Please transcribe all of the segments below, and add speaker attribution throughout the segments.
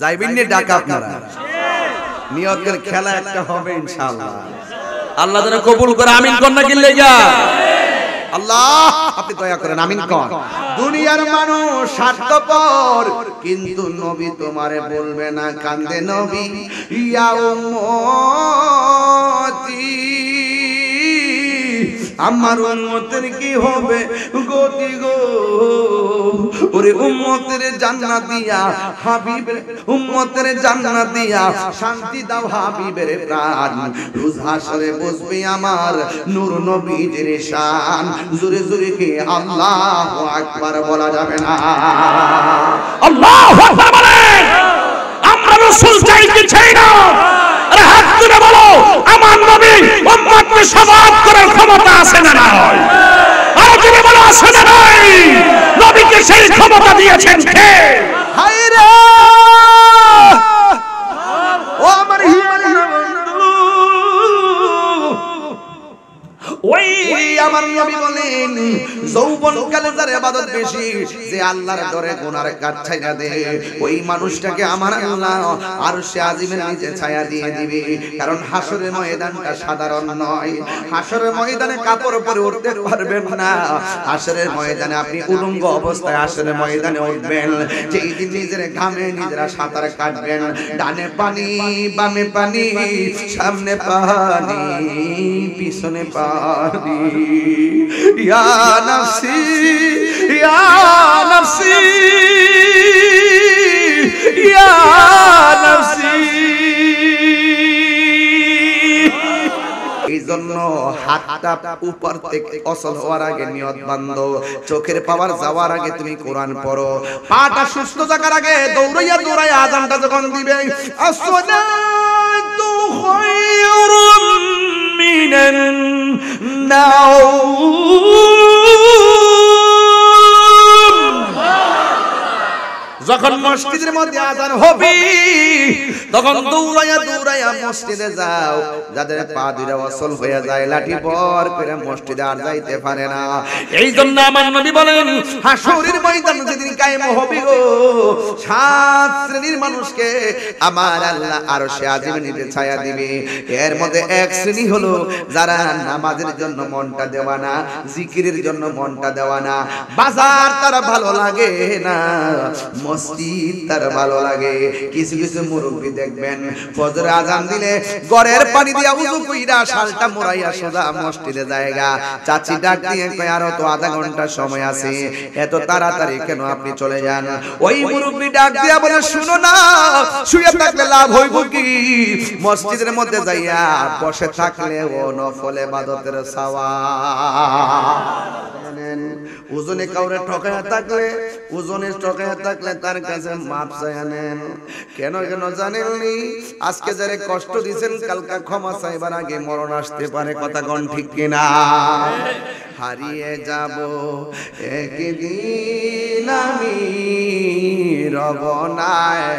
Speaker 1: যাইবেন নি ঢাকা আপনারা? নিয়তের খেলা একটা হবে ইনশাআল্লাহ।
Speaker 2: আল্লাহ যেন কবুল করে, আমিন কর না কি লেগা।
Speaker 1: আল্লাহ আপনি দয়া করেন, আমিন কর। দুনিয়ার মানুষ স্বার্থপর, কিন্তু নবী তোমারে বলবে না, কান্দে নবী, ইয়া উম্মতি, আমার উম্মতের কি হবে গতি গো, ওরে উম্মতের জান্নাত দিয়া হাবিবের, উম্মতের জান্নাত দিয়া শান্তি দাও হাবিবের প্রাণ, রোজ হাসরে বসবে আমার নূর নবীর শান, জোরে জোরে কি আল্লাহু আকবার বলা যাবে না?
Speaker 2: আল্লাহু আকবার বলেন। আমরা রাসূল চাইতে চাই না, আরে হাত তুলে বলো, আমার নবী উম্মতকে শাফাআত করার ক্ষমতা আছে না নাই? আরে তুমি বলো আছে না নাই? নবীকে সেই ক্ষমতা দিয়েছেন কে?
Speaker 1: হায় রে ও আমার হিমালয় বন্ধু, ওই আমার নবী বলেন, যৌবন কালে যার ইবাদত বেশি, যে আল্লাহর দরে গুনার কাজ ছাইরা দে, ওই মানুষটাকে আমার আল্লাহ আরশে আজিমের নিচে ছায়া দিয়ে দিবে। কারণ হাসরের ময়দানটা সাধারণ নয়, হাসরের ময়দানে কাপড় পরে উঠতে পারবেন না, হাসরের ময়দানে আপনি উলঙ্গ অবস্থায় হাসরের ময়দানে উঠবেন, যেই দিন নিজের ঘামে নিজেরা সাঁতার কাটবেন, ডানে পানি বামে পানি, সামনে পানি পিছনে পানি, ইয়া নফসি ইয়া নফসি ইয়া নফসি। এই জন্য হাতটা উপর থেকে অসল হওয়ার আগে নিয়ত বান্ধো, চোখের পাওয়ার যাওয়ার আগে তুমি কোরআন পড়ো, পাটা সুস্থ থাকার আগে দৌড়াইয়া দৌড়াইয়া আযানটা যখন দিবে, আসসালাতু খায়রুম মিনান নাওম, যখন মসজিদের মধ্যে আযান হবে তখন দৌড়াইয়া দৌড়াইয়া মসজিদে যাও, যাদের পা দুইটা অচল হয়ে যায়, লাঠি বর করে মসজিদে আর যাইতে পারে না। এই জন্য আমার নবী বলেন, হাসরের ময়দান যেদিন কায়েম হবে গো, 7 শ্রেণীর মানুষকে আমার আল্লাহ আরশে আজিমের নিচে ছায়া দিবে। এর মধ্যে এক শ্রেণী হলো যারা নামাজের জন্য মনটা দেওয়া না, জিকিরের জন্য মনটা দেওয়া না, বাজার তার ভালো লাগে না, মসজিদ তার ভালো লাগে। কিছু কিছু মুরব্বি দেখবেন ফজর আজান দিলে ঘরের পানি দিয়া ওযু কইরা শালটা মোড়াইয়া সোজা মসজিদে জায়গা, চাচি ডাক দিয়ে কয় আরো তো আধা ঘন্টা সময় আছে, এত তাড়াতাড়ি কেন আপনি চলে যান? ওই মুরব্বি ডাক দিয়া বলে, শুনো না, শুয়ে থাকলে লাভ হইব কি? মসজিদের মধ্যে যাইয়া বসে থাকলে ও নফল ইবাদতের সওয়াব। ওজনে কাউরে ঠকায়া থাকলে, ওজনে ঠকায়া থাকলে তার কাছে মাপ চাইয়া নেন। কেন কেন জানেননি? আজকে যারে কষ্ট দিয়েছেন কালকে ক্ষমা চাইবার আগে মরণ আসতে পারে, কথা কোন ঠিক কিনা? হারিয়ে যাব একদিন আমি রবনায়,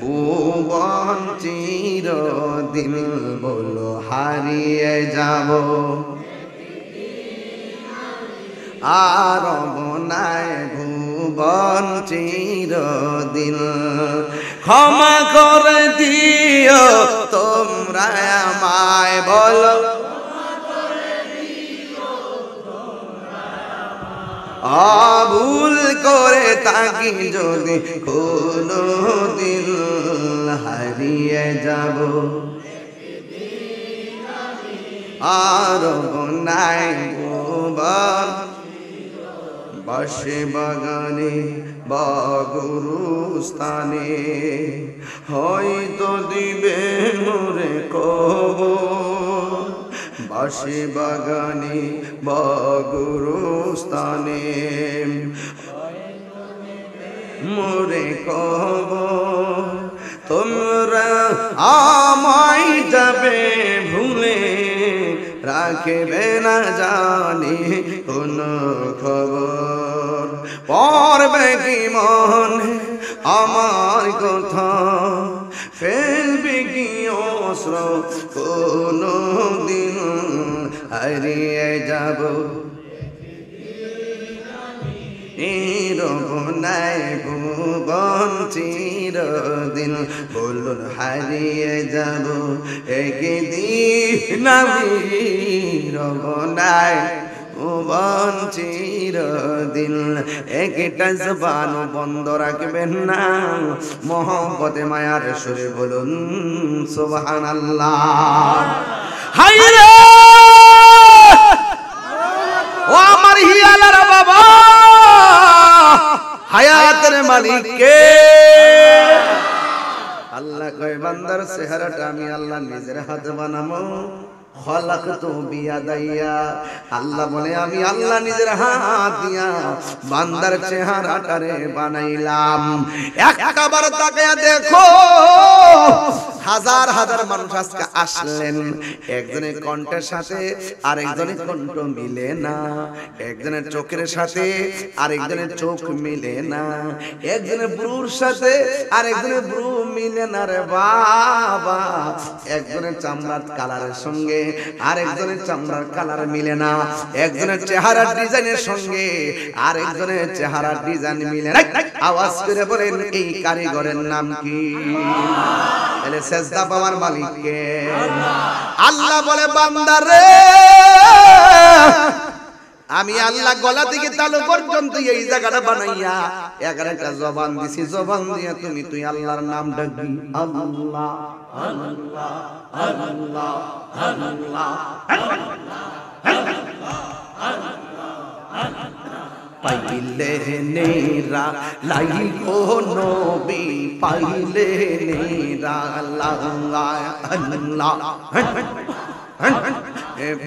Speaker 1: ভুবন চিরদিন বলো হারিয়ে যাব, আর রবনায় ভুবন চিরদিন, ক্ষমা করে দিও তোমরা আমায়, বলো ভুল করে থাকি যদি কোনো দিন, হারিয়ে যাব আর নাই ভুবন, বাসে বাগানে বা গুরুস্থানে, হয়তো দিবে মোরে কবর, বাসে বাগানে বা গুরুস্থানে মোরে কবর, তোমরা আমায় যাবে ভুলে, রাখবে না জানি কোন খবর, পড়বে কি মনে আমার কথা, ফেলবে কি অস্ত্র কোনো দিন, হারিয়ে যাব রবনায় ভুবন চিরদিন বলুন হারিয়ে যাব একদিন আমি রবনায় ভুবন চিরদিন একটা জবান বন্ধ রাখবেন না মোহব্বতে মায়ার সুরে বলুন সুবহানাল্লাহ হায়রে ও আমার হিয়ালার বাবা হায়াতের মালিক কে আল্লাহ কয় বান্দার চেহারাটা আমি আল্লাহ নিজের হাতে বানাবো খলাকতু বিয়াদাইয়া আল্লাহ বলে আমি আল্লাহ নিজের হাত দিয়া বান্দার চেহারাটারে বানাইলাম একবার তাকায়া দেখো হাজার হাজার মানুষ আজকে আসলেন একজনের কণ্ঠের সাথে আরেকজনের কণ্ঠ মিলে না একজনের চোখের সাথে আরেকজনের চোখ মিলে না একজনের ব্রুর সাথে আরেকজনের ব্রু মিলে না রে বাবা একজনের চামড়ার কালারের সঙ্গে আরেকজনের চামড়ার কালার মিলে না একজনের চেহারার ডিজাইনের সঙ্গে আরেকজনের চেহারার ডিজাইন মিলে না আওয়াজ করে বলেন এই কারিগরের নাম কি তাহলে সেজদা পাওয়ার মালিক কে আল্লাহ বলে বান্দারে আমি আল্লাহ গলা থেকে তালু পর্যন্ত এই জায়গাটা বানাইয়া 11টা জবান দিছি জবান দিয়া তুই আল্লাহর নাম ডাকবি আল্লাহ আল্লাহ আল্লাহ আল্লাহ পাইলে নেরা লাই ও নবী পাইলে নেরা আল্লাহ আল্লাহ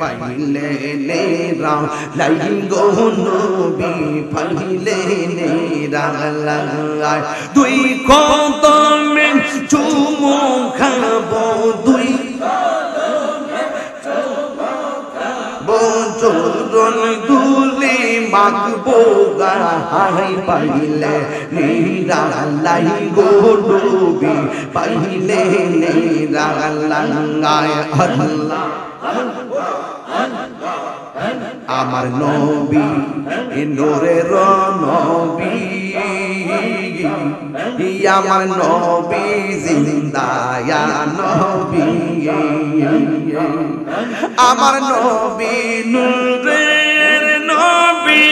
Speaker 1: পাইলে নেরা লাই গো নবী পাইলে নেরা আল্লাহ দুই কদমে চুমু খাবো দুই চরণ দুলি মাগবো গাহাই পাইলে নিরালাই গো নবী পাইলে নিরালাই আল্লাহ আমার নবী নূরের নবী আমার নবী জিন্দা ইয়া নবী আমার নবী নূরের নবী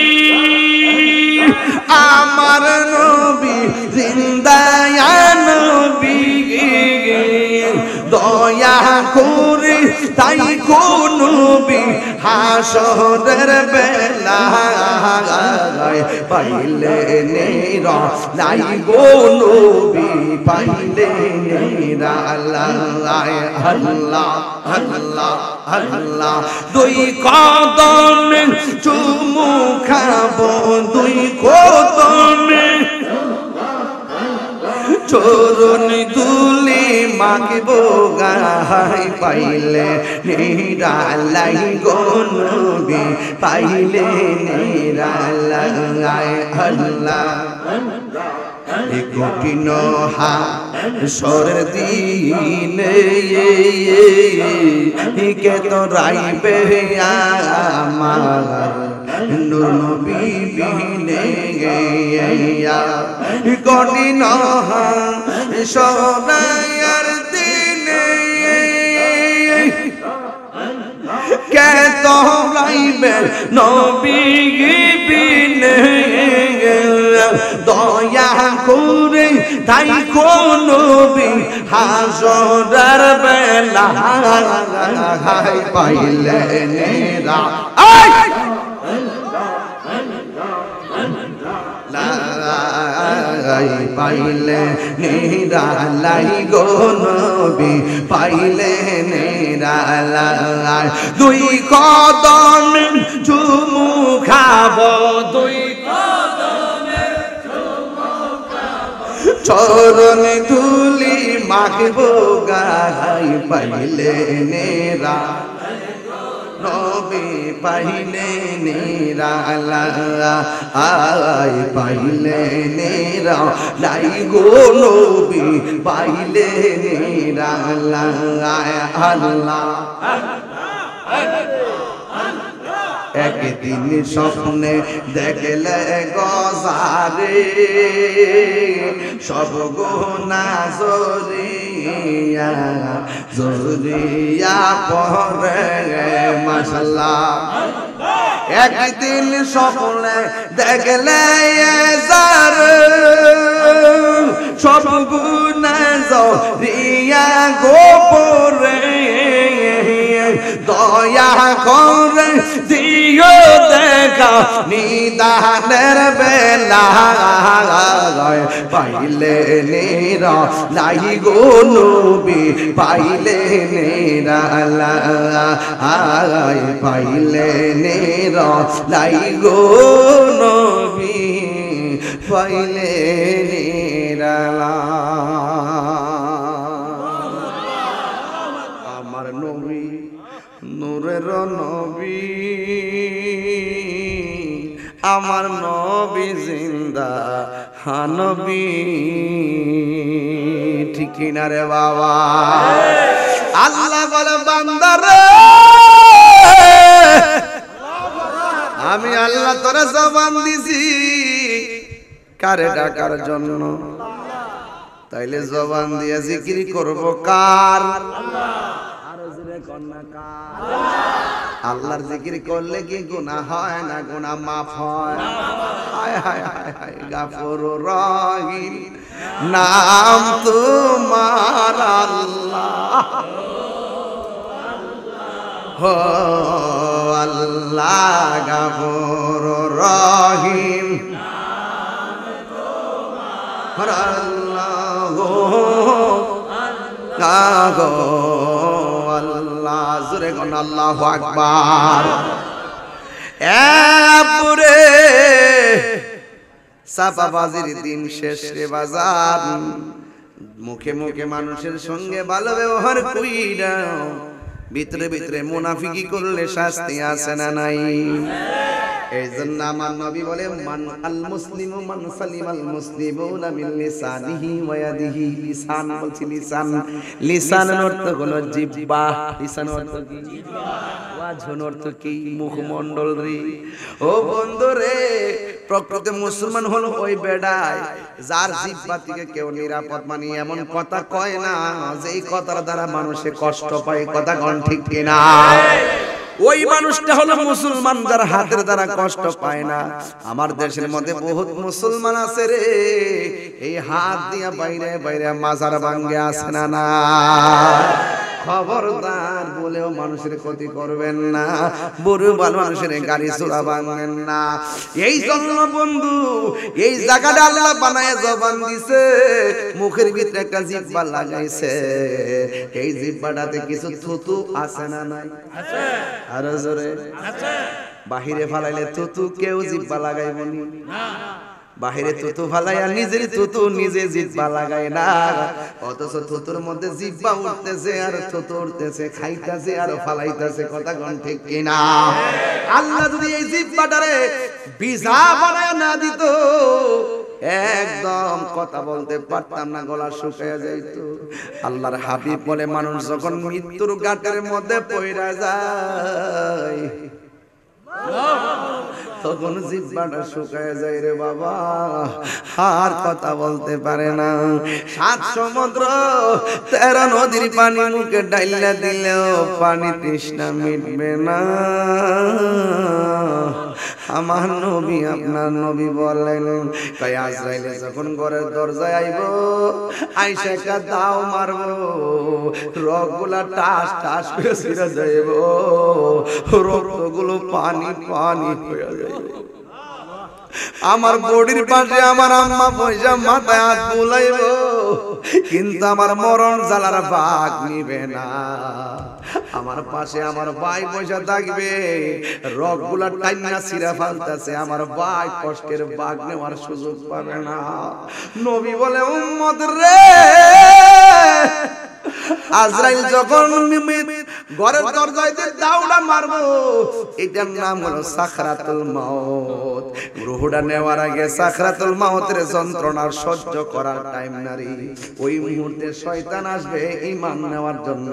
Speaker 1: আমার নবী জিন্দা ইয়া নবী দয়া করে তাই কোন নবী হাসরের বেলায় পাইলে নেরা লাই গো নবী পাইলে নেরা আল্লাহ আল্লাহ আল্লাহ আল্লাহ দুই কদমে চুমু খাবো দুই কদমে চরণ দুলি মাগবো গাহাই পাইলে নিরালাই গো নবী পাইলে নিরালাই আল্লাহ কঠিন হাসরের দিনে কে তো রাইবে আমার নূর নবী বিনে কঠিন হাসরের দিনে কে তো রাইবে নবী বিনে দয়া করে তাই কোন নবী হাসরের বেলায় পাইলে নেরা পাইলে নিরালাই গো নবী পাইলে নিরালাই দুই কদম চুমু খাবো দুই কদমে চুমু খাবো চরণ তুলি মাগবো গাহাই পাইলে নেরা নবী পাইলে নিরালাই পাইলে নিরালাই গো নবী পাইলে নিরালাই আল্লাহ একদিন স্বপ্নে দেখলে গজারে সব গুনাহ জরিয়া জরিয়া পরে মাশাআল্লাহ একদিন স্বপ্নে দেখলে যার সব গুনাহ জরিয়া গোপরে দয়া করে দিও দেখা নিদানের বেলা পাইলে নেরা লাই গো নবী পাইলে নেরা লাই পাইলে নেরা লাই গো নবী পাইলে নেরা আমার নবী নূরের নবী আমার নবী জিন্দা নবী ঠিক না রে বাবা আল্লাহ বলে বান্দারে আমি আল্লাহ তোরে জবান দিছি কারে ডাকার জন্য তাইলে জবান দিয়ে জিকির করব কার আল্লাহর জিকির করলে কি গুনাহ হয় না গুনাহ মাফ হয় হায় হায় হায় হায় গাফুরুর রহিম নাম তোমার আল্লাহ হো আল্লাহ গাফুরুর রহিম নাম তোমার আল্লাহ গো আল্লাহ জোরে কোন আল্লাহু আকবার এপুরে সাফাবাজির দিন শেষ রে বাজার মুখে মুখে মানুষের সঙ্গে ভালো ব্যবহার কইরা ভিতরে ভিতরে মুনাফিকি করলে শাস্তি আছে না নাই এইজন্য আমার নবী বলে মান আল মুসলিমু মান সালিমাল মুসলিমুনা মিন লিসানিহি ওয়া ইয়াদিহি লিসান বলছি লিসান লিসানের অর্থ হলো জিহ্বা লিসানের অর্থ কি জিহ্বা ওয়াজহর অর্থ কি মুখমণ্ডল রে ও বন্ধু রে প্রকৃত মুসলমান হলো ওই বেড়ায় যার জিহ্বা থেকে কেউ নিরাপদ মানে এমন কথা কয় না যেই কথার দ্বারা মানুষে কষ্ট পায় কথা কোন ঠিক কিনা ওই মানুষটা হলো মুসলমান যার হাতের দ্বারা কষ্ট পায় না আমার দেশের মধ্যে বহুত মুসলমান আছে রে এই হাত দিয়া বাইরে বাইরে মাজার ভাঙে আছে না না খবরদার বলেও মানুষের ক্ষতি করবেন না বড় ভালো মানুষের গাড়ি চোরা ভাঙবেন না এই জন্য বন্ধু এই জায়গাটা আল্লাহ বানায় জবান দিছে মুখের ভিতরে একটা জিহ্বা লাগাইছে এই জিহ্বাটাতে কিছু থুতু আছে না নাই আছে আর জোরে আছে বাহিরে ফালাইলে থুতু কেউ জিহ্বা লাগাইবনি না বাহিরে থুতু ফালাইয়া নিজের থুতু নিজে জিহ্বা লাগায় না অথচ থুতুর মধ্যে জিহ্বা উঠতেছে আর থুতু উঠতেছে খাইতেছে আর ফালাইতেছে কথা কোন ঠিক কিনা আল্লাহ যদি এই জিহ্বাটারে বিজা বানায় না দিত একদম কথা বলতে পারতাম না গলা শুকিয়ে যাইত আল্লাহর হাবিব বলে মানুষ যখন মৃত্যুর ঘাটের মধ্যে পড়ে যায় তখন জিহ্বাটা শুকায় যায় রে বাবা আর কথা বলতে পারে না 7 সমুদ্র 13 নদীর পানি মুখে ডাইলা দিলেও পানি তৃষ্ণা মিটবে না আমার নবী আপনার নবী বলেন কই আজরাইলে যখন ঘরের দরজায় আইবো আইসা কা দাও মারবো রগগুলা টাস টাস করে ছিঁড়ে যাইবো রক্তগুলো পানি পানি হয়ে যাইবো আমার বডির পাশে আমার আম্মা পয়সা মাথায় হাত বুলাইবো কিন্তু আমার মরণ জ্বালার ভাগ নিবে না আমার পাশে আমার ভাই পয়সা থাকবে রগগুলা টাইনা ছিঁড়া ফালতাছে আমার ভাই কষ্টের ভাগ নেওয়ার সুযোগ পাবে না নবী বলে উম্মত রে আজরাইল যখন ঘরের দরজায় দাউড়া মারবো এটার নাম হলো সাকরাতুল মউত রুহটা নেওয়ার আগে সাকরাতুল মাউতের যন্ত্রণা সহ্য করার টাইম নারী, ওই মুহূর্তে শয়তান আসবে ঈমান নেওয়ার জন্য,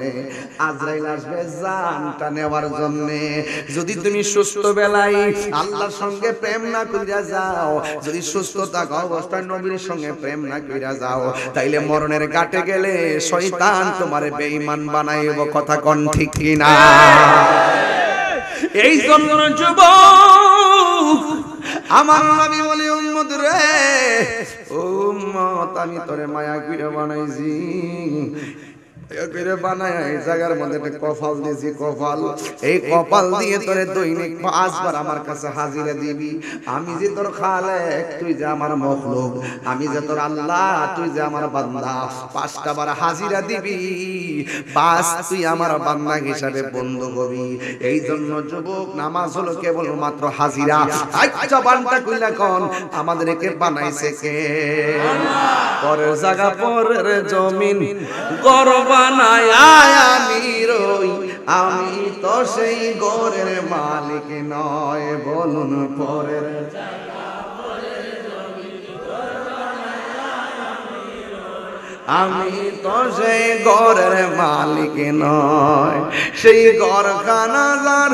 Speaker 1: আজরাইল আসবে জানটা নেওয়ার জন্য। যদি তুমি সুস্থ বেলায় আল্লাহর সঙ্গে প্রেম না কইরা যাও, যদি সুস্থ থাকা অবস্থায় নবীর সঙ্গে প্রেম না কইরা যাও, তাইলে মরণের ঘাটে গেলে শয়তান তোমারে বেঈমান বানাইব। কথা কোন ঠিক কি না? এই জন্য যুবক আমার নবী বলে, উম্মত রে, ও উম্মত, আমি তোরে মায়া কইরা বানাইছি, বানায় এই জায়গার মধ্যে একটা কপাল দিয়েছি, কপাল, এই কপাল দিয়ে তোরে দৈনিক 5 বার আমার কাছে হাজিরা দিবি। আমি যে তোর খালেক, তুই যে আমার মখলুক, আমি যে তোর আল্লাহ, তুই যে আমার বান্দা, 5টা বার হাজিরা দিবি, বাস তুই আমার বান্দা হিসাবে বন্ধু হবি। এই জন্য যুবক, নামাজ হলো কেবল মাত্র হাজিরা। আচ্ছা বানটা কইলা কোন, আমাদেরকে বানাইছে কে? পরের জায়গা পরের জমিন গর্ব বানায় আমি রই, আমি তো সেই ঘরের মালিক নয়। বলুন পরের আমি তো সেই ঘরের মালিক নয়, সেই ঘরখানার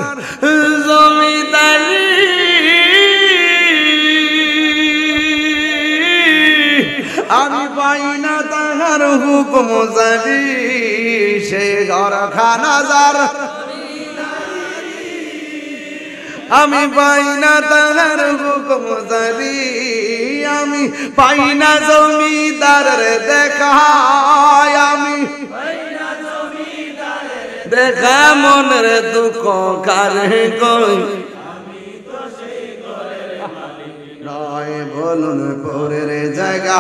Speaker 1: জমিদারি আমি পাই না তাহার হুকুম জারি, সে ঘরখানা যার আমি পাই না তাহার হুকুম জারি, আমি পাই না জমিদারের দেখা, আমি দেখা মনের দুঃখ কারে কই নয়। বলুন পরের জায়গা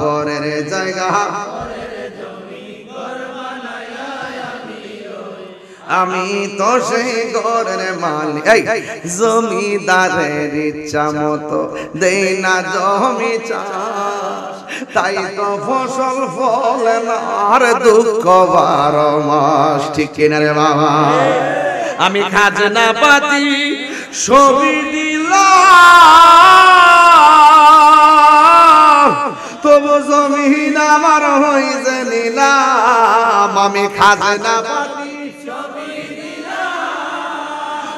Speaker 1: পরের জায়গা আমি তো সেই ঘরের মালিক। জমিদারের ইচ্ছা মতো দেই না জমি চাষ, তাই তো ফসল ফলে না, আর দুঃখ 12 মাস। ঠিক কিনা রে বাবা? আমি খাজনা পাতি সবই দিলাম, তবু জমিন আমার হইছে নিলাম। আমি খাজনা পাতি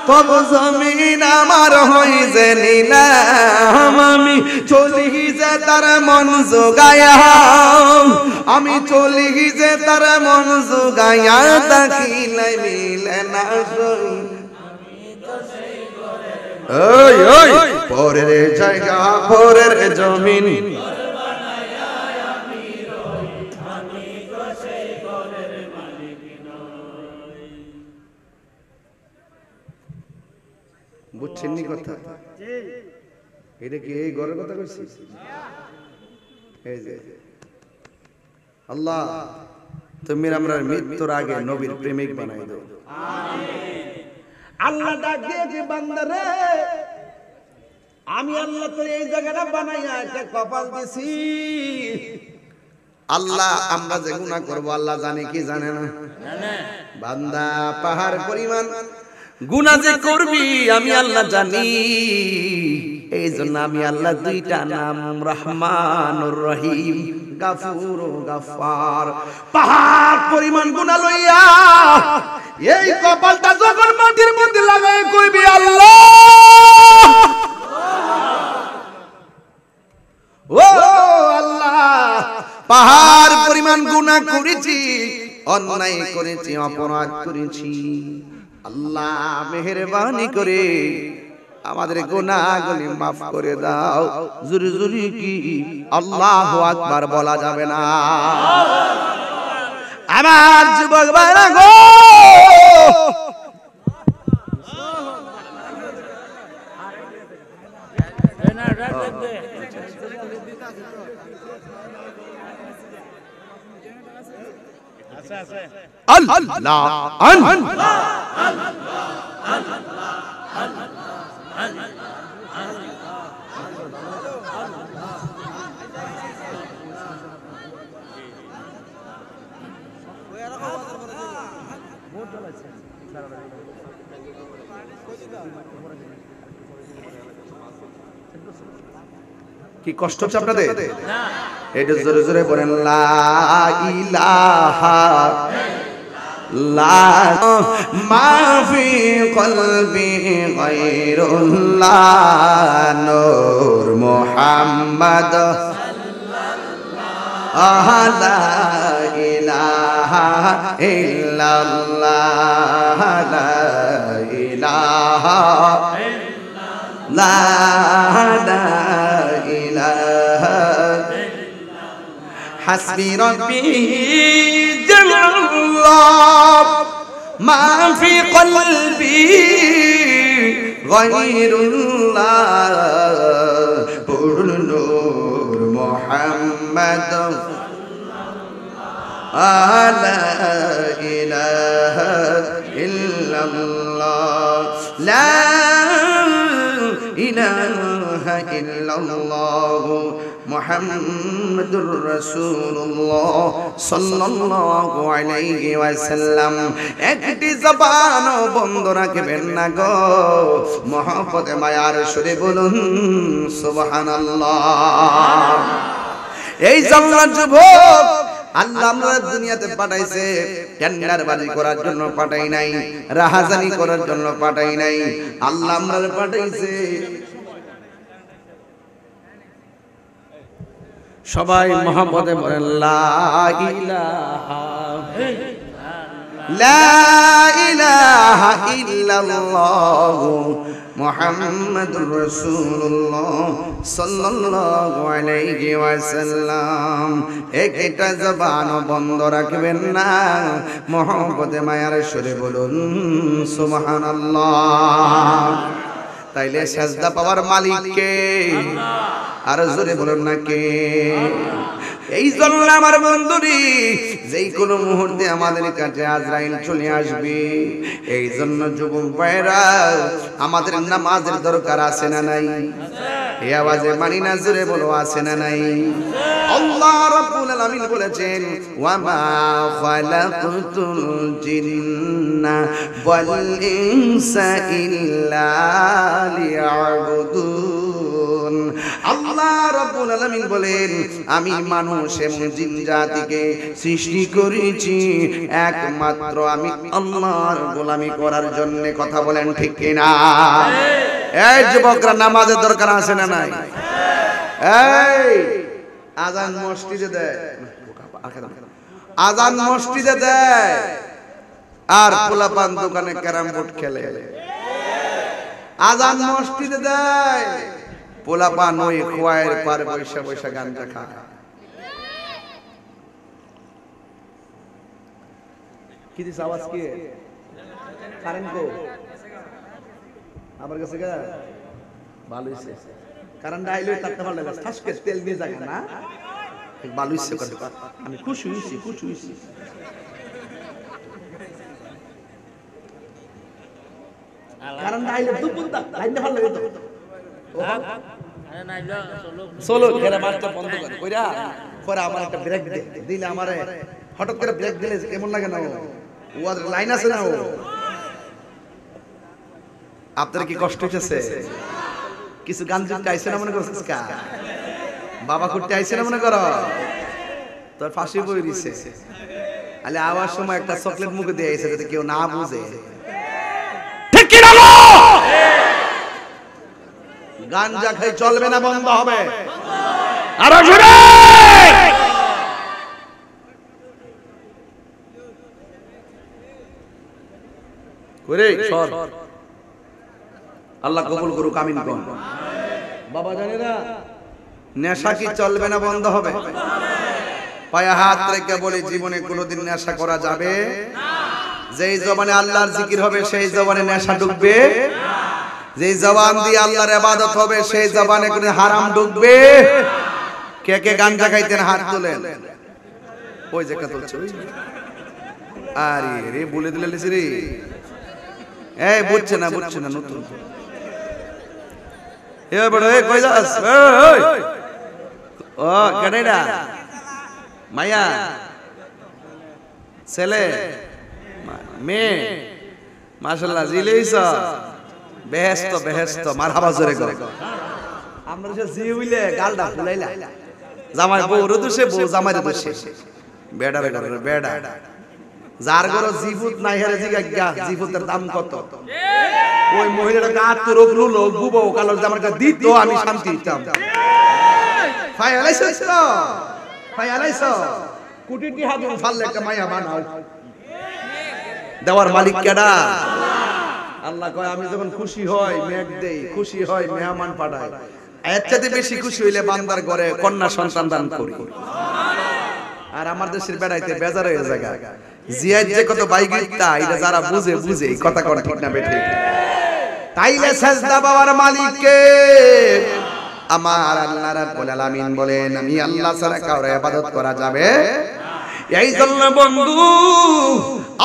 Speaker 1: তবু জমিন আমার হইছে নিলাম। আমি চলি যে তার মন জোগায়া, আমি চলি যে তার মন জোগায়া, দেখিলে মিলে না ওই ওই পরের জায়গা পরের জমিন বুঝছেন নি কথা? এটা কি এই ঘরের কথা কইছি? এই যে আল্লাহ, তুমি আমরা মৃত্যুর আগে নবীর প্রেমিক বানাই দাও। আল্লাহ ডাক দিয়ে যে বান্দা রে, আমি আল্লাহ তোর এই জায়গাটা বানাইয়া একটা কপাল দিছি। আল্লাহ আমরা যে গুনাহ করব আল্লাহ জানে কি জানে না? বান্দা পাহাড় পরিমাণ গুনাহ যে করবি আমি আল্লাহ জানি। এই জন্য আমি আল্লাহ 2টা নাম, রহমানুর রহিম, গাফুর ও গাফফার। পাহাড় পরিমাণ গুনাহ লইয়া এই কপালটা যখন মাটির মধ্যে লাগায় কইবি আল্লাহ, ও আল্লাহ, পাহাড় পরিমাণ গুনাহ করেছি, অন্যায় করেছি, অপরাধ করেছি, আল্লাহ মেহেরবানি করে আমাদের গুনাহগুলি মাফ করে দাও। জোরে জোরে কি আল্লাহু আকবার বলা যাবে না? আমার যুবক ভাইরা গো, আল্লাহ কি কষ্ট হচ্ছে আপনাদের? এটা জোরে জোরে বলেন, লা ইলাহা লা মা ফি কলবি গায়রুল্লাহ নূর মুহাম্মদ লা ইলাহা ইল্লাল্লাহ লা ইলাহা লা ইলাহা হাসবি রব্বি জাল্লাল্লাহ মা ফি কলবি গায়রুল্লাহ পুরুন নূর মুহাম্মদ লা ইলাহা ইল্লাল্লাহ লা ইলাহা ইল্লাল্লাহ মুহাম্মাদুর রাসূলুল্লাহ সাল্লাল্লাহু আলাইহি ওয়াসাল্লাম। একটি জবান বন্ধ রাখবেন না গো, মহব্বতে মায়ার সুরে বলুন সুবহানাল্লাহ। এই জান্নাত যুবক আল্লাহ আমরা দুনিয়াতে পাঠাইছে টেন্ডার বাজি করার জন্য পাঠাই নাই, রাহাজানি করার জন্য পাঠাই নাই। আল্লাহ আমরা পাঠাইছে সবাই মহব্বতে বলেন লা ইলাহা লা ইলাহা ইল্লাল্লাহ মুহাম্মাদুর রাসূলুল্লাহ সাল্লাল্লাহু আলাইহি ওয়াসাল্লাম। একটা জবান বন্ধ রাখবেন না, মহব্বতে মায়ার সুরে বলুন সুবহানাল্লাহ। তাইলে সাজদা পাওয়ার মালিক কে? আর জোরে বলুন না কে? এই জন্য আমার বন্ধুরি যেই কোনো মুহূর্তে আমাদের কাছে আজরাইল চলে আসবে। এই জন্য যুবক ভাইরা আমাদের নামাজের দরকার আছে না নাই? এই আওয়াজে মানি না, জোরে বলো আছে না নাই? আল্লাহ রাব্বুল আলামিন বলেছেন ওয়া মা খালাকতুল জিন্না ওয়াল ইনসা ইল্লা লিয়াবুদুন। আল্লাহ রাব্বুল আলামিন বলেন আমি মানুষ এবং জিন জাতিকে সৃষ্টি করেছি একমাত্র আমি আল্লাহর গোলামি করার জন্য। কথা বলেন ঠিক কি না? এই যুবকরা নামাজের দরকার আছে না নাই? এই আজান মসজিদে দেয়, আজান মসজিদে দেয়, আর পোলাপান দোকানে ক্যারাম বোর্ড খেলে। আজান মসজিদে দেয়, পোলাপান ওই খোয়ায়ের পারে বৈশা বৈশা গানটা খায়। কি দিস আওয়াজ? কি কারেন্ট কো আমার কাছে গা ভালো হইছে। কারেন্ট আইলো তাতে ভালো লাগে, ঠাসকে তেল দিয়ে যায় না, ভালো হইছে। আমি খুশি হইছি, খুশি হইছি। কারেন্ট আইলো দুপুরটা লাইনটা ভালো লাগে তো। চলো ঘেরা মারতে বন্ধ করে কইরা পরে আমার একটা ব্রেক দিলে আমারে হঠাৎ করে ব্রেক দিলে কেমন লাগে না? ওর লাইন আছে না? ও আপনার কি কষ্ট হচ্ছে? কিছু গান যুক্ত আইছে না মনে করছিস? কা বাবা করতে আইছে না মনে করো? তোর ফাঁসি বই দিছে। আলে আওয়াজ সময় একটা চকলেট মুখে দিয়ে আইছে যাতে কেউ না বুঝে। ঠিক কি না? গাঞ্জা খাই চলবে না, বন্ধ হবে। আরো জোরে করে সর। আল্লাহ কবুল করুক, আমিন কোন। বাবা জানে না নেশা কি চলবে না, বন্ধ হবে? পায়ে হাত রেখে বলি জীবনে কোনোদিন নেশা করা যাবে না। যেই জবানে আল্লাহর জিকির হবে সেই জবানে নেশা ঢুকবে না। যেই জবান দিয়ে আল্লাহর ইবাদত হবে সেই জবানে কোনো হারাম ঢুকবে না। কে কে গাঞ্জা খাইতেন হাত তোলেন? ওই যে কথা বলছে, আরে রে বলে দিলে রে। এই বুঝছে না, বুঝছে না, নতুন এ বড় এ কই যাস? ওই ও কেডা? মাইয়া ছেলে মেয়ে মাশাআল্লাহ জিলেইছ বেহেশত বেহেশত মারহাবা জোরে কর আমরা যে জি হইলে গালটা ফুলাইলা জামাই বউ রদুসে বউ জামাই রদুসে বেডা বেডা বেডা যার ঘর জিভুত নাই হেরে জিগা জিভুতের দাম কত ওই মহিলাটা গা তো রোগলু লোক বুবো কালো আমার কাছে দিত আমি শান্তি দিতাম ফাই আলাইছ তো ফাই আলাইছ কোটিটি হাজার ফাললে একটা মাইয়া বানাও দেওয়ার মালিক কেডা আল্লাহ কয় আমি যখন খুশি হই মেঘ দেই খুশি হই মেহমান পাঠাই এর চাইতে বেশি খুশি হইলে বান্দার ঘরে কন্যা সন্তান দান করি আর আমার দেশের বেড়াইতে বেজার হয়ে জায়গা জিয়াদ যে কত বাইগিতা এটা যারা বুঝে বুঝে কথা কোন ঠিক না বেঠিক তাইলে সাজদা পাওয়ার মালিককে আমার আল্লাহ রাব্বুল আলামিন বলেন আমি আল্লাহ ছাড়া কাউরে ইবাদত করা যাবে এই জন্য বন্ধু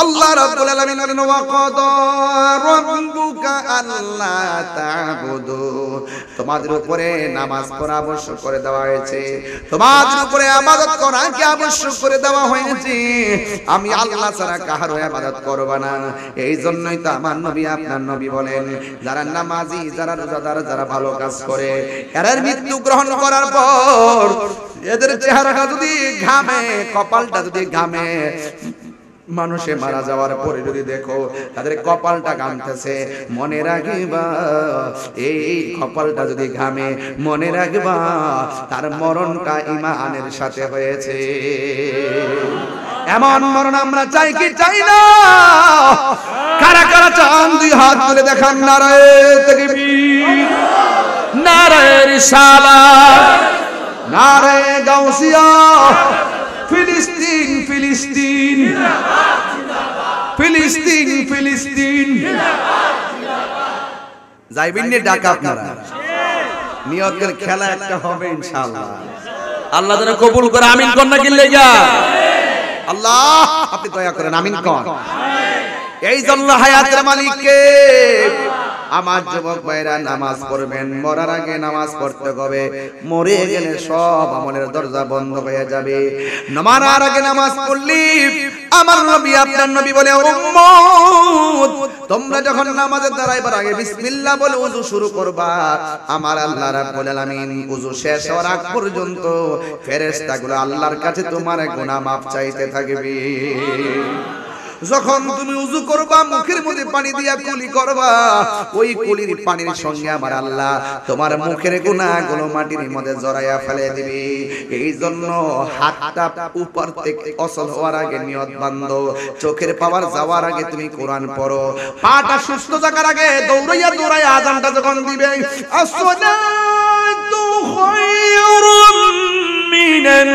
Speaker 1: আল্লাহ রাব্বুল আলামিন বলেন ওয়া ক্বাদা রাব্বুকা আল্লা তা'বুদু তোমাদের উপরে নামাজ পড়া আবশ্যক করে দেওয়া হয়েছে তোমাদের উপরে ইবাদত করা কি আবশ্যক করে দেওয়া হয়েছে আমি আল্লাহ ছাড়া কারো ইবাদত করব না এই জন্যই তো আমার নবী আপনার নবী বলেন যারা নামাজি যারা রোজাদার যারা ভালো কাজ করে এর মৃত্যু গ্রহণ করার পর এদের চেহারাটা যদি ঘামে কপালটা যদি ঘামে মানুষে মারা যাওয়ার পরে যদি দেখো তাদের কপালটা ঘামতেছে মনে রাখবা এই কপালটা যদি ঘামে মনে রাখবা তার মরণটা ঈমানের সাথে হয়েছে এমন মরণ আমরা চাই কি চাই না কারা কারা চান দুই হাত তুলে দেখান নারায়ে তাকবীর নারায়ে রিসালাত নারায়ে গাউসিয়া ফিলিস্তিন ফিলিস্তিন ফিলিস্তিন ফিলিস্তিন যাইবেন নি ঢাকা আপনারা নিয়ত করে খেলা একটা হবে ইনশাআল্লাহ আল্লাহ যেন কবুল করে আমিন কোন না কিল লাগা আল্লাহ আপনি দয়া করেন আমিন কোন এই জন্য হায়াতের মালিককে আমার যুবক ভাইরা নামাজ পড়বেন মরার আগে নামাজ পড়তে হবে মরে গেলে সব আমলের দরজা বন্ধ হয়ে যাবে মরার আগে নামাজ পড়লি আমার নবী আপনার নবী বলে উম্মত তোমরা যখন নামাজে দাঁড়াইবার আগে বিসমিল্লাহ বলে ওযু শুরু করবা আমার আল্লাহ রাব্বুল আলামিন ওযু শেষ হওয়ার আগ পর্যন্ত ফেরেশতাগুলো আল্লাহর কাছে তোমার গুনাহ মাফ চাইতে থাকবে যখন তুমি ওযু করবা মুখের মধ্যে পানি দিয়া কুলি করবা ওই কুলির পানির সঙ্গে আমার আল্লাহ তোমার মুখের গুনাহগুলো মাটির মধ্যে জড়াইয়া ফেলে দিবে এই জন্য হাতটা উপর থেকে অসল হওয়ার আগে নিয়ত বাঁধো চোখের পাওয়ার যাওয়ার আগে তুমি কোরআন পড়ো পাটা সুস্থ থাকার আগে দৌড়াইয়া দৌড়াইয়া আযানটা যখন দিবে আসসালাতু খায়রুম মিনান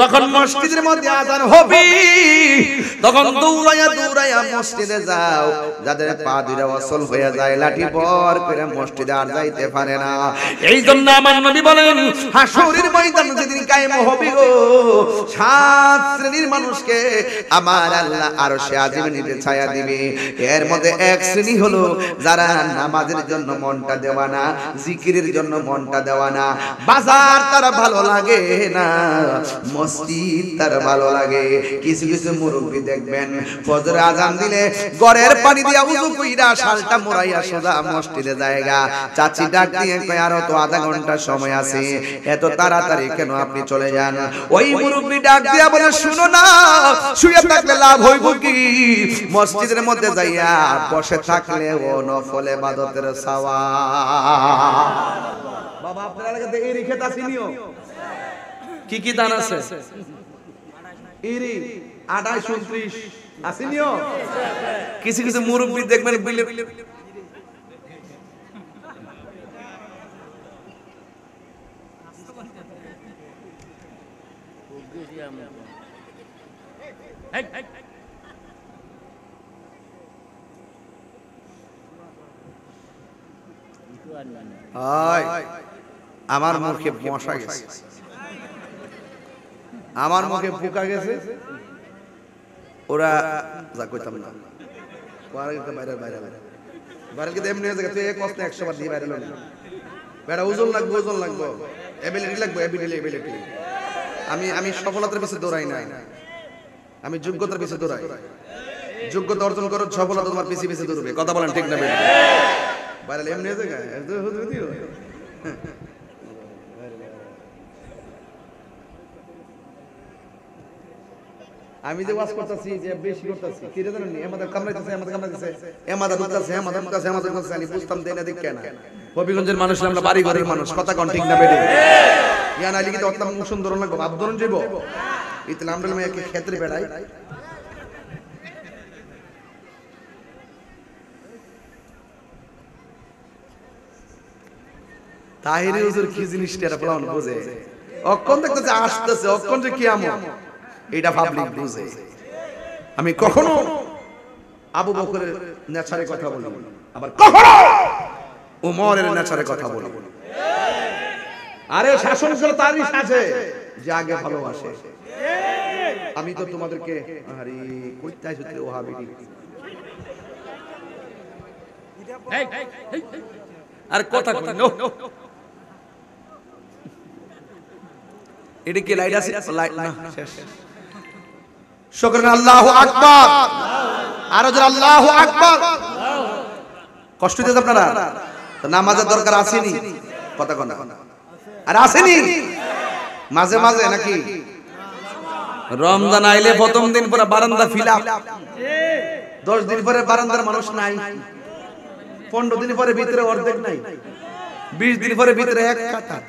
Speaker 1: যখন মসজিদের মধ্যে আযান হবে তখন দৌড়াইয়া দৌড়াইয়া মসজিদে যাও যাদের পা দুইটা অচল হয়ে যায় লাঠি বর করে মসজিদে আর যাইতে পারে না এই জন্য আমার নবী বলেন হাসরের ময়দানে যেদিন কায়েম হবে গো সাত শ্রেণীর মানুষকে আমার আল্লাহ আরশে আজিমের নিচে ছায়া দিবে এর মধ্যে এক শ্রেণী হলো যারা নামাজের জন্য মনটা দেওয়া না জিকিরের জন্য মনটা দেওয়া না বাজার তারা ভালো লাগে না মসজিদ তার ভালো লাগে কিছু কিছু মুরব্বি দেখবেন ফজর আযান দিলে গড়ের পানি দিয়া ওযু কইরা শালটা মোড়াইয়া সোজা মসজিদে যায়গা চাচি ডাক দিয়ে কয় আর তো আধা ঘন্টা সময় আছে এত তাড়াতাড়ি কেন আপনি চলে যান ওই মুরব্বি ডাক দিয়া বলে শুনো না শুয়ে থাকলে লাভ হইব কি মসজিদের মধ্যে যাইয়া বসে থাকলে ও নফল ইবাদতের সওয়াব বাবা আপনারা লাগে এই রেখে আসিনিও কি কি দান আছে ইরি 28 29 আসিনিও কিছু কিছু মুরব্বি দেখবেন বিলে আমার মুখে মশা গেছে আমার মুখে পোকা গেছে ওরা যা কইতাম না বাইরে বাইরে বাইরে কিন্তু এমনি হয়ে গেছে কষ্ট 100 বার দিয়ে বাইরে লোক বেড়া ওজন লাগবে এবিলিটি লাগবে এবিলিটি আমি সফলতার পিছনে দৌড়াই না, আমি যোগ্যতার পিছনে দৌড়াই। যোগ্যতা অর্জন করো, সফলতা তোমার পিছে পিছে দৌড়বে। কথা বলেন ঠিক না বেঠিক? বাইরে এমনি আছে গায় আমি যে ওয়াজ করতেছি যে বেশি করতেছি কি রে জানেন, আমাদের কামড়াইতেছে, আমাদের কামড়াইতেছে, আমাদের ঢুকতেছে, আমাদের ঢুকতেছে, আমাদের ঢুকতেছে, আমি বুঝতাম দেই না, দেখ কেন হবিগঞ্জের মানুষ, আমরা বাড়ি ঘরের মানুষ। কথা কোন ঠিক না বেঠিক? ইয়া না লিখি তো অতম সুন্দর লাগবে, ভাবধরন যাইব ইতলা আমরা মেয়েকে ক্ষেত্রে বেড়াই। তাহিরি হুজুর কি জিনিসটা এটা প্লান বুঝে, অক্ষণ দেখতেছে আসতেছে, অক্ষণ যে কিয়ামত এটা পাবলিক বুঝে। আমি কখনো আবু বকরের নেচারে কথা বলি, আবার কখনো উমরের নেচারে কথা বলি। আরে শাসন করে তারই সাজে যে আগে ভালোবাসে। আমি তো তোমাদেরকে আরে কইতাই হচ্ছে ওহাবি, আর কথা কই নো এটা কি লাইট আছে? লাইট না, শেষ। শুকরান, আল্লাহু আকবার। আর জোরে আল্লাহু আকবার। কষ্ট দিতে আপনারা তো নামাজের দরকার আসেনি? কথা কোন আর আসেনি মাঝে মাঝে নাকি? রমজান আইলে প্রথম দিন পরে বারান্দা ফিলাপ, 10 দিন পরে বারান্দার মানুষ নাই, 15 দিন পরে ভিতরে অর্ধেক নাই, 20 দিন পরে ভিতরে এক কাতার,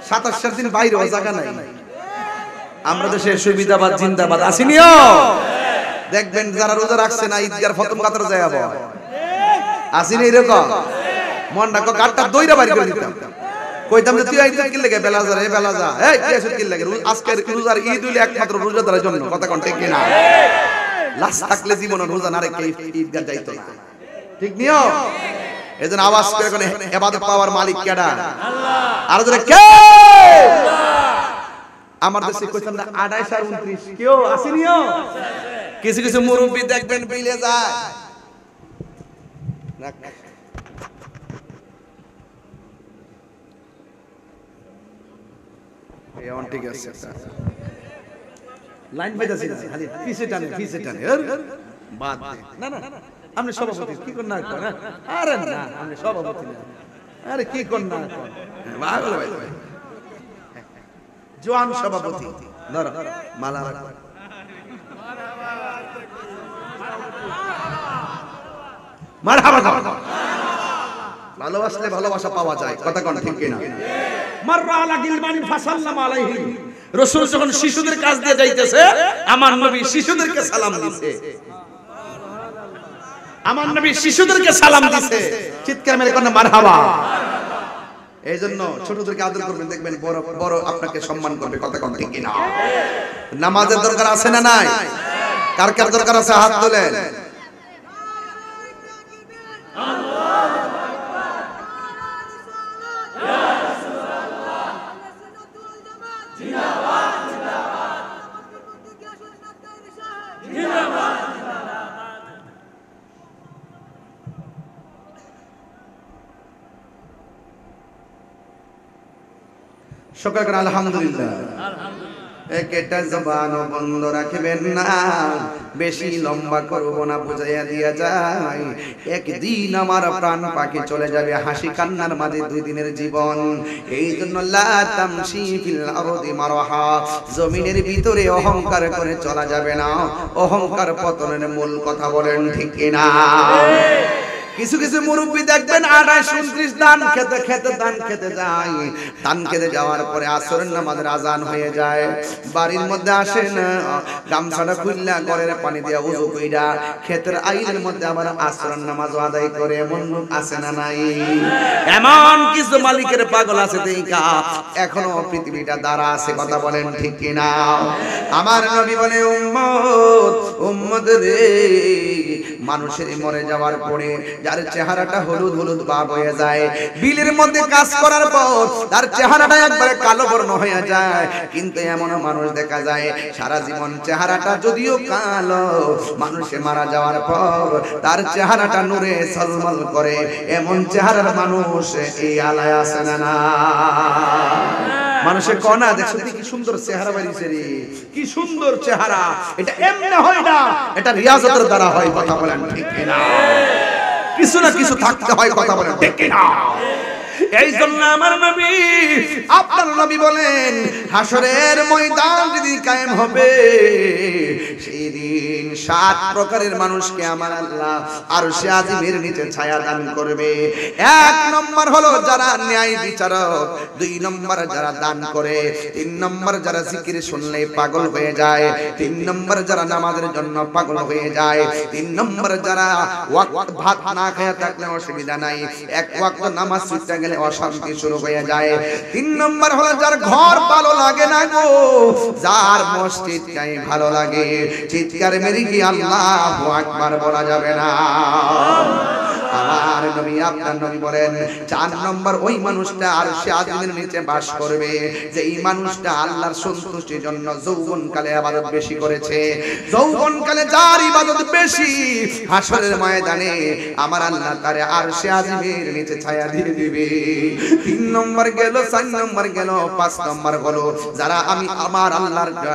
Speaker 1: 27 দিন বাইরে জায়গা নাই। আমরা দেশের সুবিধাবাদ জিন্দাবাদ আসিনিও। দেখবেন যারা রোজা রাখছে না ঈদগার প্রথম কাতারে যায় আবার আসিনি, এরকম মনটা গাটটা দইরা বাড়ি করে দিতাম, কইতাম যে তুই ঈদ কি লাগে বেলাজা রে বেলাজা, এই কি আসল কি লাগে? আজকের রোজার ঈদ হইলে একমাত্র রোজাদারের জন্য। কথা কোন ঠিক কিনা? লাশ থাকলে জীবনে রোজা না রেখে ঈদগাহ যাইতো না, ঠিক নিও। এজন্য আওয়াজ করে কোন ইবাদত পাওয়ার মালিক কেডা? আল্লাহ। আর যারা কে আমার দেশে কইতাম না 28 আর 29 কেউ আসেনিও। কিছু কিছু মুরব্বি দেখবেন বিলে যায়, এই অন ঠিক আছে, লাইন বাইতাছি না, খালি পিছে টানে বাদ না না, আপনি সভাপতি কি কোন না করেন? আরে না আপনি সভাপতি না, আরে কি কোন না করেন, পাগল ভাই জওয়ান সভাপতি ধরো মালা মারহাবা। ভালোবাসলে ভালোবাসা পাওয়া যায়। কথা কোন ঠিক কিনা? মাররা আলা গিলমানি ফাসাল্লাম আলাইহি। রাসূল যখন শিশুদের কাজ দিয়ে যাইতেছে, আমার নবী শিশুদেরকে সালাম দিছে। আমার নবী শিশুদেরকে সালাম দিছে। চিৎকার মেরে কোন মারহাবা। এইজন্য ছোটদেরকে আদর করবেন, দেখবেন বড় বড় আপনাকে সম্মান করবে। কথা কোন ঠিক কিনা? নামাজের দরকার আছে না নাই? কার কার দরকার আছে হাত তোলেন। শুকর করে আলহামদুলিল্লাহ। একটা জবান বন্ধ রাখবেন না, বেশি লম্বা করব না, বুঝাইয়া দিয়া যায়। একদিন আমার প্রাণ পাখি চলে যাবে, হাসি কান্নার মাঝে 2 দিনের জীবন। এই জন্য লা তামশি ফিল আরদি মারহা, জমিনের ভিতরে অহংকার করে চলা যাবে না। অহংকার পতনের মূল। কথা বলেন ঠিক কিনা? কিছু কিছু মুরব্বি দেখবেন 28 29 দান খেতে খেতে দান খেতে যায়, দান খেতে যাওয়ার পরে আসরের নামাজের আজান হয়ে যায়, বাড়ির মধ্যে আসে না, গামছাটা খুললা ঘরের পানি দিয়া ওযু কইরা ক্ষেতের আইলের মধ্যে আবার আসরের নামাজ আদায় করে। এমন লোক আছে না নাই? এমন কিছু মালিকের পাগল আছে দেইকা এখনো পৃথিবীটা দাঁড়া আছে। কথা বলেন ঠিক কিনা? আমার নবী বলে উম্মত উম্মত রে, মানুষের মরে যাওয়ার পরে যার চেহারাটা হলুদ হলুদ ভাব হয়ে যায়, বিলের মধ্যে কাজ করার পর তার চেহারাটা একবারে কালো বর্ণ হয়ে যায়। কিন্তু এমন মানুষ দেখা যায় সারা জীবন চেহারাটা যদিও কালো, মানুষে মারা যাওয়ার পর তার চেহারাটা নূরে ঝলমল করে। এমন চেহারার মানুষ এই আলায় আছে না না? মানুষের কনা দেখছো কি সুন্দর চেহারা বাড়িছে রে, কি সুন্দর চেহারা। এটা এমনি হয় না, এটা রিয়াজতের দ্বারা হয়। কথা বলেন ঠিক কিনা? কিছু না কিছু থাকতে হয়। কথা বলেন ঠিক কিনা? এই জন্য আমার নবী, আপনার নবী বলেন, হাসরের ময়দান যদি কায়েম হবে, সেই দিন 7 প্রকারের মানুষকে আমার আল্লাহ আরশে আজিমের নিচে ছায়া দান করবে। 1 নম্বর হলো যারা ন্যায় বিচারক, 2 নম্বর যারা দান করে, 3 নম্বর যারা জিকির শুনলে পাগল হয়ে যায়, 3 নম্বর যারা নামাজের জন্য পাগল হয়ে যায়, 3 নম্বর যারা ওয়াক্ত ভাত না খেয়ে থাকলে অসুবিধা নাই, 1 ওয়াক্ত নামাজ ছুটে গেলে অশান্তি শুরু হয়ে যায়। 3 নম্বর হলো যার ঘর ভালো লাগে না গো, যার মসজিদ চাই ভালো লাগে, চিৎকার মেরে কি আল্লাহু আকবার বলা যাবে না? আমার নবী, আপনার নবী বলেন 4 নম্বর ওই মানুষটা আরশে আজিমের নিচে বাস করবে, যে এই মানুষটা আল্লাহর সন্তুষ্টির জন্য যৌবনকালে ইবাদত বেশি করেছে। যৌবনকালে যার ইবাদত বেশি, হাসরের ময়দানে আমার আল্লাহ তারে আরশে আজিমের নিচে ছায়া দিয়ে দিবে। 3 নম্বর গেল, 4 নম্বর গেল, 5 নম্বর হলো যারা আমি আমার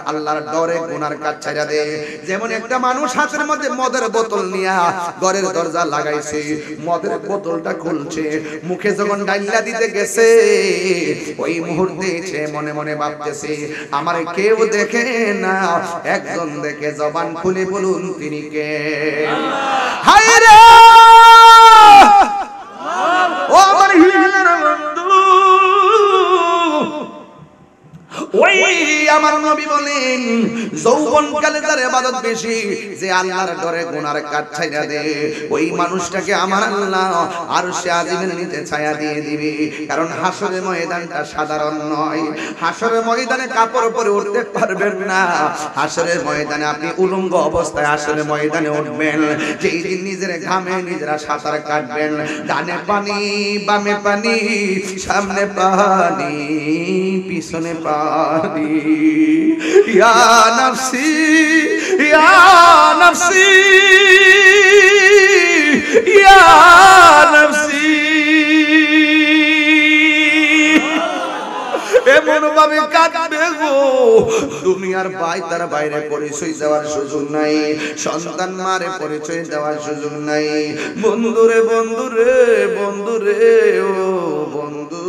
Speaker 1: আল্লাহর ডরে গুনার কাজ ছাইড়া দেয়। যেমন একটা মানুষ হাতের মধ্যে মদের বোতল নিয়া ঘরের দরজা লাগাইছে, মদের বোতলটা খুলছে, মুখে যখন ডাইলা দিতে গেছে, ওই মুহূর্তে সে মনে মনে ভাবতেছে আমার কেউ দেখে না, একজন দেখে, জবান খুলে বলুন তিনি কে? হায় রে ও আমার হিলার বন্ধু, ওই আমার নবী বলেন যৌবনকালে যার ইবাদত বেশি, যে আল্লাহর ডরে গুনার কাজ ছাইড়া দেয়, ওই মানুষটাকে আমার আল্লাহ আরশে আজিমের নিচে ছায়া দিয়ে দিবে। কারণ হাসরের ময়দানটা সাধারণ নয়। হাসরের ময়দানে কাপড় পরে উঠতে পারবেন না। হাসরের ময়দানে আপনি উলঙ্গ অবস্থায় হাসরের ময়দানে উঠবেন, যেই দিন নিজের ঘামে নিজেরা সাঁতার কাটবেন। ডানে পানি, বামে পানি, সামনে পানি, পিছনে পানি। ইয়া নফসি, ইয়া নফসি, ইয়া নফসি, এমন ভাবে কাঁদবে গো, দুনিয়ার ভাই তার বাইরে পরিচয় দেওয়ার সুযোগ নাই, সন্তান মারে পরিচয় দেওয়ার সুযোগ নাই। বন্ধুরে বন্ধুরে বন্ধুরে ও বন্ধু,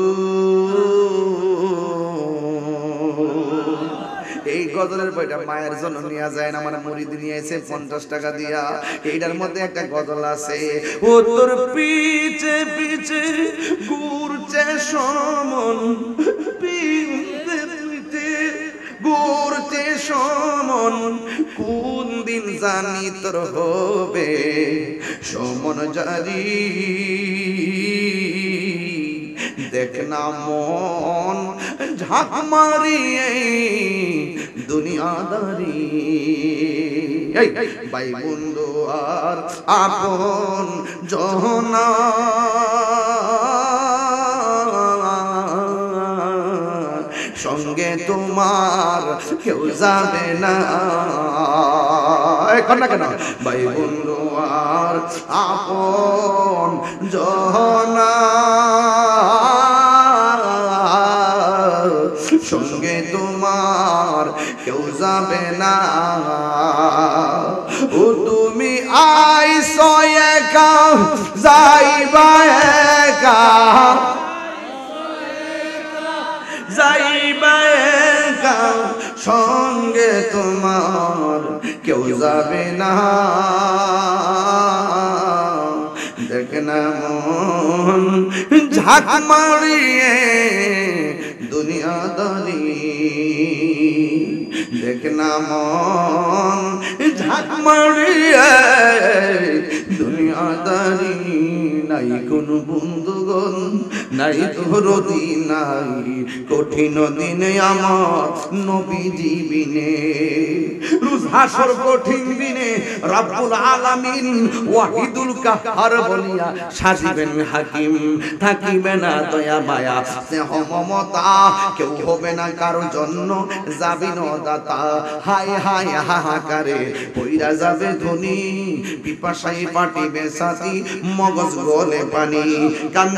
Speaker 1: এই গজলের বইটা মায়ের জন্য নিয়ে যায় না, আমার মুরিদ নিয়ে এসে 50 টাকা দিয়া। এইটার মধ্যে একটা গজল আছে, ও তোর পিছে পিছে ঘুরছে সমন, পিছে পিছে ঘুরছে সমন, কোন দিন জানি তোর হবে সমন জারি। দেখ না মন ঝাঁক মারিয়ে দুনিয়াদারি, ভাই বন্ধু আর আপন জনা, সঙ্গে তোমার কেউ যাবে না। এখন না কেন ভাই বন্ধু আর আপন জনা, সঙ্গে তোমার কেউ যাবে না। ও তুমি আইছো একা, যাইবা একা, যাইবা একা, সঙ্গে তোমার কেউ যাবে না। দেখ না মন ঝাঁক মারিয়ে দুনিয়াদারি, দেখ না মন ঝাঁক মারিয়ে দুনিয়াদারি। নাই কোন বন্ধুগণ, নাই দরদি, নাই কঠিন দিনে আমার নবীজি বিনে। রোজ হাসর কঠিন দিনে রব্বুল আলামিন ওয়াহিদুল কাহ্হার বলিয়া সাজিবেন হাকিম। থাকিবে না দয়া মায়া স্নেহ মমতা, কেউ হবে না কারো জন্য যাবি না দাতা। হায় হায় হাহাকারে পইরা যাবে ধনী, পিপাসায় পাটিবে ছাতি, মগজ গলে পানি। কান্দ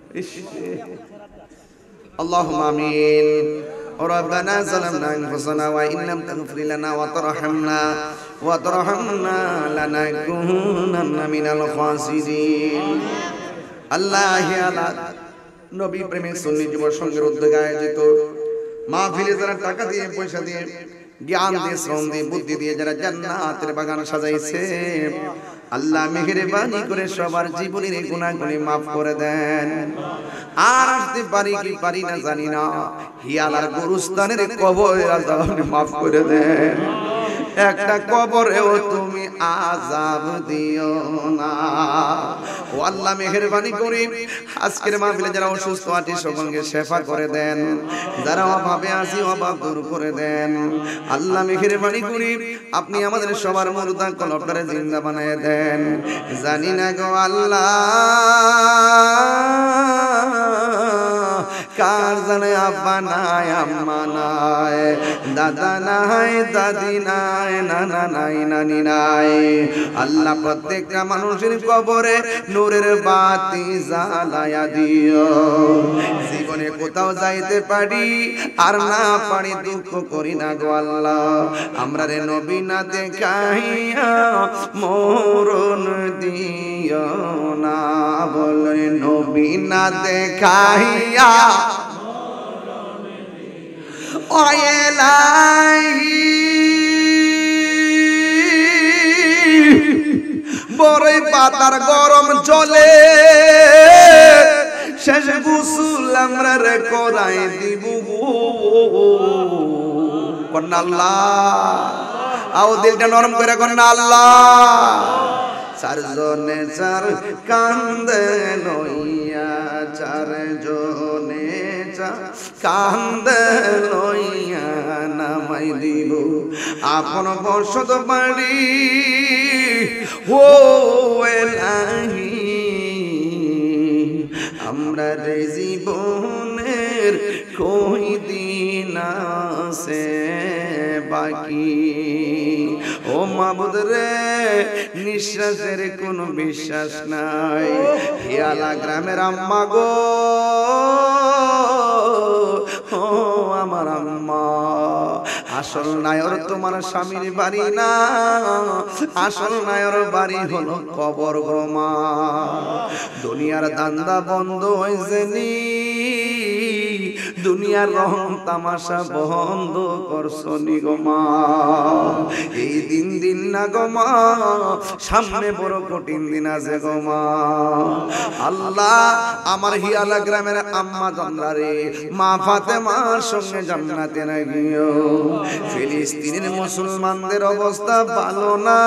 Speaker 1: اللهم آمين. ربنا ظلمنا أنفسنا وإن لم تغفر لنا وترحمنا لنكونن من الخاسرين. আল্লাহ আল্লাহ নবী প্রেমিক সুন্নি যুব সংঘের উদ্যোগে আয়োজিত মাহফিলে যারা টাকা দিয়ে পয়সা দিয়ে জ্ঞান দিয়ে শ্রম দিয়ে বুদ্ধি দিয়ে যারা জান্নাতের বাগান সাজাইছে আল্লাহ মেহেরবানি করে সবার জীবনের গুনাহগুলি মাফ করে দেন। আর আসতে পারি কি পারি না জানি না, হিয়ালার গুরুস্থানের কবরে আযাব মাফ করে দেন। একটা কবরেও তুমি আযাব দিও না। ও আল্লাহ মেহেরবানি করে আজকের মাহফিলে যারা অসুস্থ আছে সকলকে শেফা করে দেন, যারা অভাবে আছে অভাব দূর করে দেন। আল্লাহ মেহেরবানি করে আপনি আমাদের সবার মুর্দা কলবটারে জিন্দা বানায় দেন। জানি না গো আল্লাহ কার জানে আব্বা নাই আম্মা নাই দাদা নাই দাদি নাই নানা নাই নানি নাই। আল্লাহ প্রত্যেকটা মানুষের কবরে নূরের বাতি জ্বালায়া দিও। জীবনে কোথাও যাইতে পারি আর না পারি দুঃখ করি না গো আল্লাহ, আমরা রে নবী না দেখাইয়া মরণ দিও না। বলে নবী না দেখাইয়া ও ইলাহি বড়ই পাতার গরম জলে শেষ গোসল আমরা রে করাই দিব কন্যা আল্লাহ। আও দিলটা নরম করে কন্যা আল্লাহ। চারজনে চার কান্দে লইয়া চারজনে চার কান্দে লইয়া নামাই দিব আপন বসত বাড়ি। ও এলাহি আমরা রে জীবনের কই দিন আছে বাকি। ও মাবুদ রে নিঃশ্বাসের কোনো বিশ্বাস নাই। হিয়ালা গ্রামের আম্মা গো ও আমার আম্মা, আসল নায়র তোমার স্বামীর বাড়ি না, আসল নায়র বাড়ি হলো কবর গো মা। দুনিয়ার দান্দা বন্ধ হয়েছে নি, দুনিয়ার রং তামাশা বন্ধ করছো নি গো মা। এই দিন দিন না গো মা, সামনে বড় কঠিন দিন আছে গো মা। আল্লাহ আমার হিয়ালা গ্রামের আম্মা জানরা মা ফাতেমার সঙ্গে জান্নাতে না গিয়েও ফিলিস্তিনের মুসলমানদের অবস্থা ভালো না।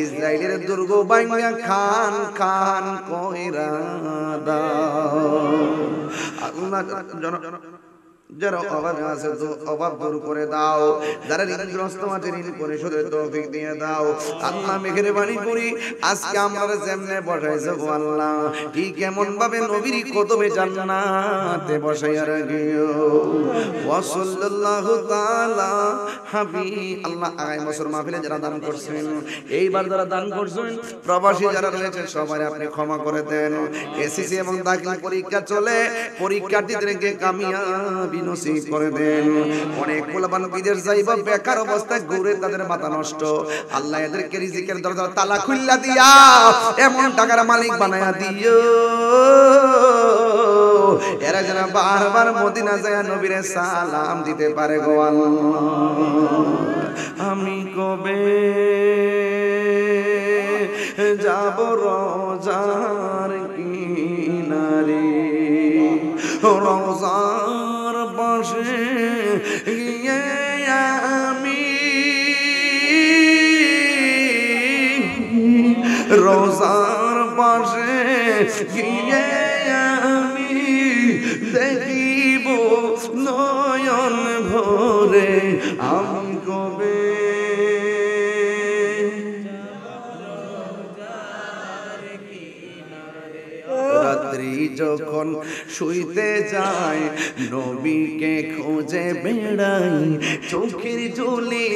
Speaker 1: ইসরায়েলের দুর্গ বাইঙ্গা খান খান কইরা দাও। আল্লাহ যারা অভাবে আছে তো অভাব দূর করে দাও, যারা ঋণগ্রস্ত আছে ঋণ পরিশোধের তৌফিক দিয়ে দাও। আল্লাহ মেহেরবানি করি আজকে আমরা যেমনে বসাইছো গো আল্লাহ ঠিক এমন ভাবে নবীর কদমে জান্নাতে বসাইয়া রাখিও। ওয়া সাল্লাল্লাহু তাআলা হাবি আল্লাহ। আগামী বছর মাহফিলে যারা দান করছেন, এইবার যারা দান করছেন, প্রবাসী যারা রয়েছে সবাই আপনি ক্ষমা করে দেন। এসএসসি এবং দাখিল পরীক্ষা চলে, পরীক্ষার্থীদেরকে কামিয়াবি নসিব করে দেন। অনেক পোলাপান বিদেশ যাইবা বেকার অবস্থায় ঘুরে তাদের মাথা নষ্ট। আল্লাহ এদেরকে রিজিকের দরজা তালা খুললা দিয়া এমন টাকার মালিক বানায়া দিও এরা যেন বারবার মদিনা যায় নবীরে সালাম দিতে পারে গো আল্লাহ। আমি কবে যাব রোজার কিনারে, রোজার পাশে গিয়ে আমি রোজার পাশে গিয়ে আমি দেখিব নয়ন ভরে। আমি কবে রাত্রি যখন শুইতে যায় নবীকে খুঁজে বেড়াই চোখের জলে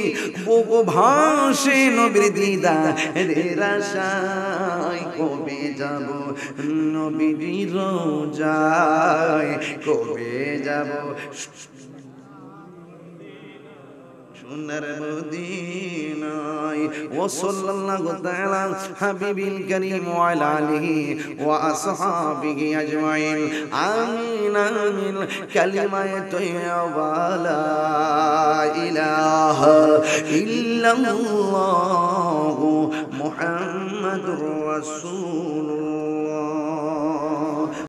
Speaker 1: বুক ভাসে নবীর দিদারের আশায় কবে যাব নবীর রোজায় কবে যাব সোনার মদিনায় ওয়া সাল্লাল্লাহু তাআলা হাবিবিল কারীম ওয়া আলা আলিহি ওয়া আসহাবিহি আজমাইন আমিন আমিন কালিমায়ে তাইয়্যিবা লা ইলাহা ইল্লাল্লাহু মুহাম্মাদুর রাসূলুল্লাহ